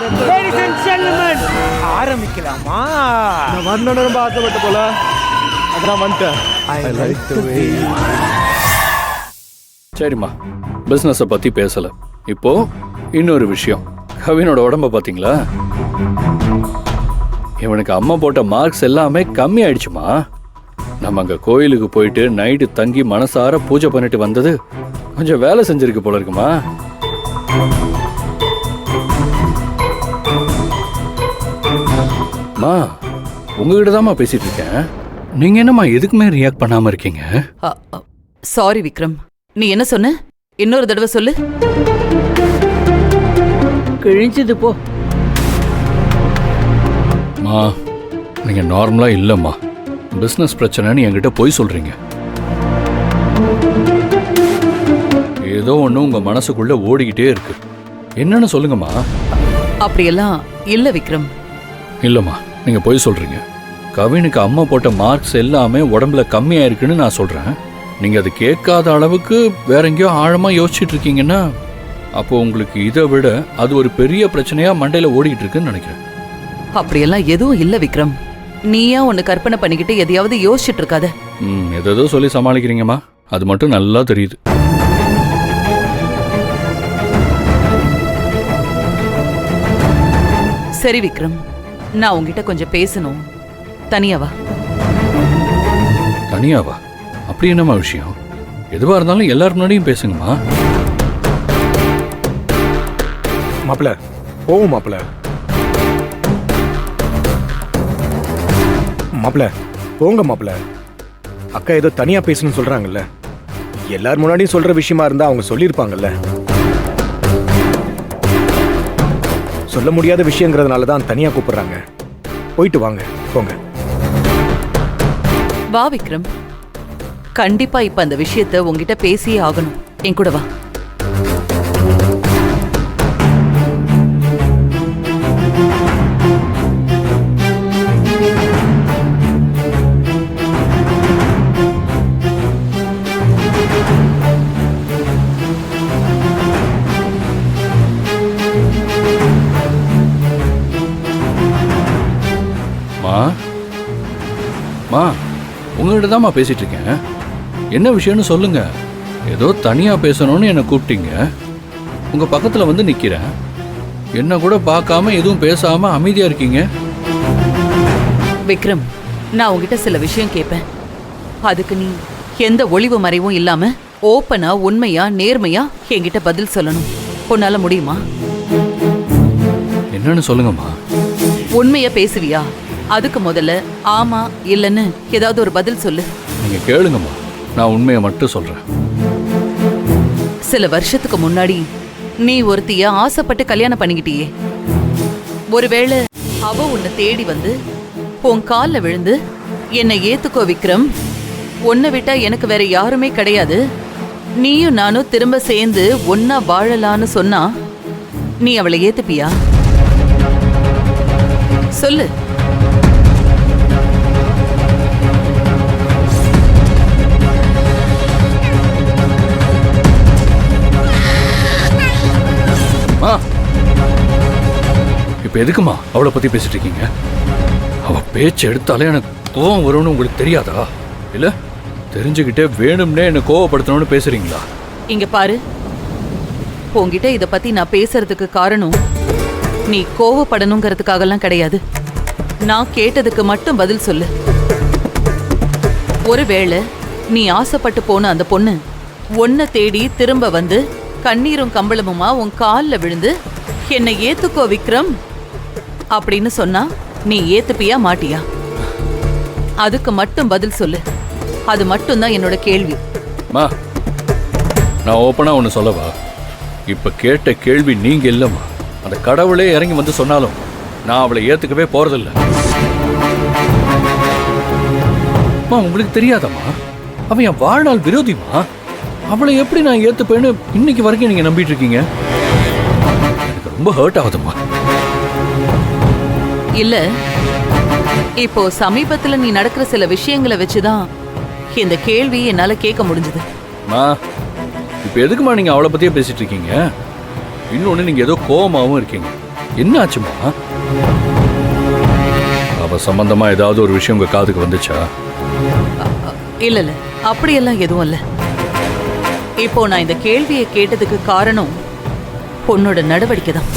Ladies and gentlemen, ஆரம்பிக்கலாமா? நான் வரணும்னு ரொம்ப ஆசைப்பட்ட போல அதான் வந்துட்டேன். I like the way. சரிம்மா, பிஸ்னஸை பற்றி பேசலை. இப்போ இன்னொரு விஷயம், கவினோட உடம்ப பார்த்தீங்களா? இவனுக்கு அம்மா போட்ட மார்க்ஸ் எல்லாமே கம்மி ஆயிடுச்சுமா. நம்ம அங்கே கோயிலுக்கு போயிட்டு நைட்டு தங்கி மனசார பூஜை பண்ணிட்டு வந்தது கொஞ்சம் வேலை செஞ்சிருக்கு போல இருக்குமா. மா, உங்ககிட்ட தான்மா பேசிட்டு இருக்கேன். நீங்க என்னம்மா எதுக்குமே ரியாக்ட் பண்ணாம இருக்கீங்க? சாரி விக்ரம், நீ என்ன சொன்ன? இன்னொரு தடவை சொல்லு. கிழிஞ்சது போ. மா, நீங்க நார்மலா இல்லம்மா. பிசினஸ் பிரச்சனைன்னு என்கிட்ட போய் சொல்றீங்க. ஏதோ ஒண்ணு உங்க மனசுக்குள்ள ஓடிக்கிட்டே இருக்கு. என்னன்னு சொல்லுங்கம்மா. அப்படியெல்லாம் இல்ல விக்ரம். இல்லம்மா, நீங்க போய் சொல்றீங்க. கவினுக்கு அம்மா போட்ட மார்க்ஸ் எல்லாமே உடம்புல கம்மியா இருக்குன்னு நான் சொல்றேன். நீங்க அது கேட்காத அளவுக்கு வேற எங்கேயோ ஆழமா யோசிச்சுட்டு இருக்கீங்கன்னா அப்போ உங்களுக்கு இதை விட அது ஒரு பெரிய பிரச்சனையா மண்டையில ஓடிக்கிட்டு இருக்குன்னு நினைக்கிறேன். அப்படியெல்லாம் எதுவும் இல்ல விக்ரம். நீயா ஒன்னு கற்பனை பண்ணிக்கிட்டு எதையாவது யோசிச்சுட்டு இருக்காத. ஏதோ சொல்லி சமாளிக்கிறீங்கம்மா, அது மட்டும் நல்லா தெரியுது. சரி விக்ரம், நான் உங்ககிட்ட கொஞ்சம் பேசணும். தனியாவா? தனியாவா? அப்படி என்னம்மா விஷயம்? எதுவா இருந்தாலும் எல்லாரும் முன்னாடியும் பேசுங்கம்மா. மாப்பிள்ள போவோம். மாப்பிள்ள போங்க மாப்பிள்ள. அக்கா ஏதோ தனியா பேசணும்னு சொல்றாங்கல்ல, எல்லாரும் முன்னாடியும் சொல்ற விஷயமா இருந்தா அவங்க சொல்லியிருப்பாங்கல்ல. சொல்ல முடியாத விஷயங்கிறதுனால தான் தனியா கூப்பிடுறாங்க. போயிட்டு வாங்க, போங்க. வா விக்ரம், கண்டிப்பா இப்ப அந்த விஷயத்த உங்ககிட்ட பேசியே ஆகணும். என் கூட வா. மா, உங்ககிட்ட தான்மா பேசிட்டு இருக்கேன். என்ன விஷயம்னு சொல்லுங்க. ஏதோ தனியா பேசணும்னு என்னை கூப்பிட்டீங்க. உங்க பக்கத்துல வந்து நிக்கிறேன். என்ன கூட பார்க்காம எதுவும் பேசாம அமைதியா இருக்கீங்க. விக்ரம், நான் உங்ககிட்ட சில விஷயம் கேட்பேன். அதுக்கு நீ எந்த ஒளிவு மறைவும் இல்லாம ஓப்பனா உண்மையா நேர்மையா என்கிட்ட பதில் சொல்லணும். உன்னால முடியுமா? என்னன்னு சொல்லுங்கம்மா. உண்மையா பேசுவியா? அதுக்கு முதல்ல ஆமா இல்லன்னு ஏதாவது ஒரு பதில் சொல்லு. நீங்க கேளுங்கம்மா, நான் உண்மையை மட்டும் சொல்றேன். சில வருஷத்துக்கு முன்னாடி நீ ஒருத்திய ஆசைப்பட்டு கல்யாணம் பண்ணிக்கிட்டியே. ஒருவேளை அவ உன்னை தேடி வந்து உன் கால்ல விழுந்து என்னை ஏத்துக்கோ விக்ரம், உன்னை விட்டா எனக்கு வேற யாருமே கிடையாது, நீயும் நானும் திரும்ப சேர்ந்து ஒன்னா வாழலான்னு சொன்னா நீ அவளை ஏத்துப்பியா? சொல்லு. இப்ப எதுக்குமா அவளை பத்தி பேசிட்டு இருக்கீங்க? அவ பேச்சு எடுத்தாலே எனக்கு கோவம் வரும்னு உங்களுக்கு தெரியாதா? இல்ல தெரிஞ்சுக்கிட்டே வேணும்னே என்ன கோவப்படுத்தணும்னு பேசுறீங்களா? இங்க பாரு, உன்கிட்ட இத பத்தி நான் பேசுறதுக்கு காரணம் நீ கோவப்படணுங்கிறதுக்காகலாம் கிடையாது. நான் கேட்டதுக்கு மட்டும் பதில் சொல்லு. ஒருவேளை நீ ஆசைப்பட்டு போன அந்த பொண்ணு உன்னை தேடி திரும்ப வந்து கண்ணீரும் கம்பளமுமா உன் காலில் விழுந்து என்னை ஏத்துக்கோ விக்ரம் அப்படின்னு சொன்னா நீ ஏத்துப்பியா மாட்டியா? அதுக்கு மட்டும் பதில் சொல்லு. அது மட்டும்தான் என்னோட கேள்வி. நான் ஓப்பனா ஒன்னு சொல்லவா? இப்ப கேட்ட கேள்வி நீங்க இல்லம்மா, அந்த கடவுளே இறங்கி வந்து சொன்னாலும் நான் அவளை ஏத்துக்கவே போறதில்லை. உங்களுக்கு தெரியாதம்மா, அவன் என் வாழ்நாள் விரோதிமா. அவளை எப்படி நான் ஏத்துப்பேன்னு இன்னைக்கு வரைக்கும் நீங்க நம்பிட்டு இருக்கீங்க? எனக்கு ரொம்ப ஹர்ட் ஆகுதுமா. இல்ல, இப்போ சமீபத்துல நீ நடக்கிற சில விஷயங்களை வச்சுதான் இந்த கேள்வி என்னால கேட்க முடிஞ்சது. இப்ப எதுக்குமா நீங்க அவளை பத்தியே பேசிட்டு இருக்கீங்க? இன்னொன்னு, நீங்க ஏதோ கோவமாவும் இருக்கீங்க. என்ன ஆச்சுமா? அவ சம்பந்தமா ஏதாவது ஒரு விஷயம் உங்க காதுக்கு வந்துச்சா? இல்ல இல்ல, அப்படியெல்லாம் எதுவும் இல்ல. இப்போ நான் இந்த கேள்வியை கேட்டதுக்கு காரணம் உன்னோட நடவடிக்கை தான்.